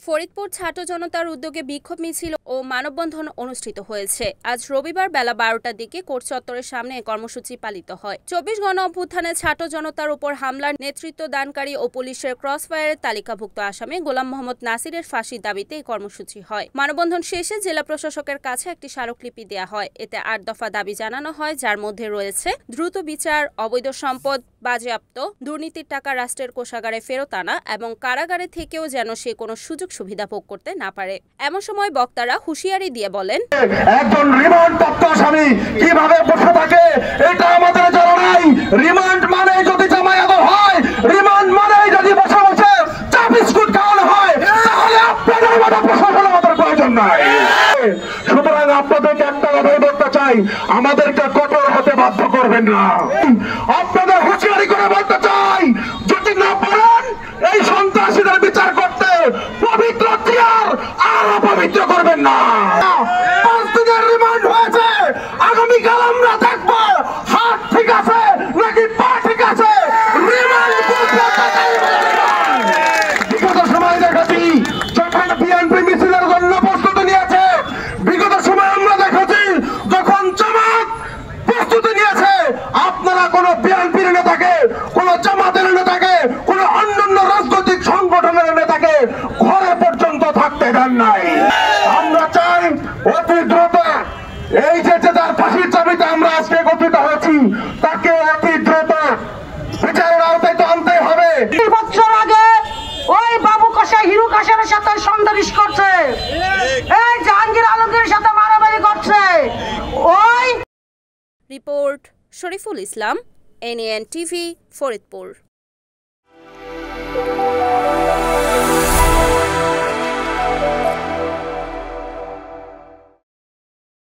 ফরিদপুর ছাত্র জনতার উদ্যোগে বিক্ষোভ মিছিল ও মানববন্ধন অনুষ্ঠিত হয়েছে। আজ রবিবার বেলা 12টার দিকে কোর্ট চত্বরের সামনে কর্মসূচি পালিত হয়। 24 গণ অভ্যুত্থানে ছাত্র জনতার উপর হামলার নেতৃত্ব দানকারী ও পুলিশের ক্রসফায়ারের তালিকাভুক্ত আসামি গোলাম মোহাম্মদ নাসিরের ফাঁসির দাবিতে এই কর্মসূচি হয়। মানববন্ধন শেষে জেলা প্রশাসকের কাছে একটি স্মারকলিপি দেওয়া হয়। এতে 8 দফা দাবি জানানো হয়, যার মধ্যে রয়েছে দ্রুত বিচার, অবৈধ সম্পদ বাজেয়াপ্ত, দুর্নীতির টাকা রাষ্ট্রের কোষাগারে ফেরত আনা এবং কারাগারে থেকেও যেন সে কোনো সুযোগ সুবিধা ভোগ করতে না পারে। এমন সময় বক্তারা হুঁশিয়ারি দিয়ে বলেন, একজন রিমান্ডপ্রাপ্ত আসামি কিভাবে বসে থাকে এটা আমাদের জানা নাই। রিমান্ড মানে যদি জামায়াত হয়, রিমান্ড মানে যদি বসে বসে চা বিস্কুট খাওয়ানো হয়, তাহলে আপনাদের মতো প্রশাসন আমাদের প্রয়োজন নাই। সুতরাং আপনাদেরকে একটা কথাই বলতে চাই, আমাদেরকে কঠোর হতে বাধ্য করবেন না। আপনাদের হুঁশিয়ারি করে বলতে চাই, যদি না পারেন এই সন্ত্রাসীদের বিচার করতে, পবিত্র তিয়ার আর অপবিত্র করবেন না। 5 দিনের রিমান্ড হয়েছে, আগামীকাল আমরা দেখবো হাত ঠিক আছে নাকি পা ঠিক আছে। বিগত সময় দেখেছি যখন বিএনপি মিছিলের জন্য প্রস্তুতি নিয়েছে, বিগত সময় আমরা দেখেছি যখন জামাত প্রস্তুতি নিয়েছে, আপনারা কোন বিএনপির নেতাকে, কোন জামাতের নেতাকে, কোন অন্যান্য রাজনৈতিক সংগঠনের নেতাকে ঘরে পর্যন্ত থাকতে দেন নাই। আমরা চাই অতি দ্রুত এই যে তার ফাঁসির চাবিতে আমরা আজকে গঠিত হয়েছি, তাকে অতি দ্রুত বিচারের আওতায় তো আনতেই হবে। 2 বছর আগে ওই বাবু কষা হিরু কাশেমের সাথে সন্ত্রাস করছে, এই জাহাঙ্গীর আলমগীরের সাথে মারামারি করছে। ওই report Shariful Islam, NAN TV, Faridpur.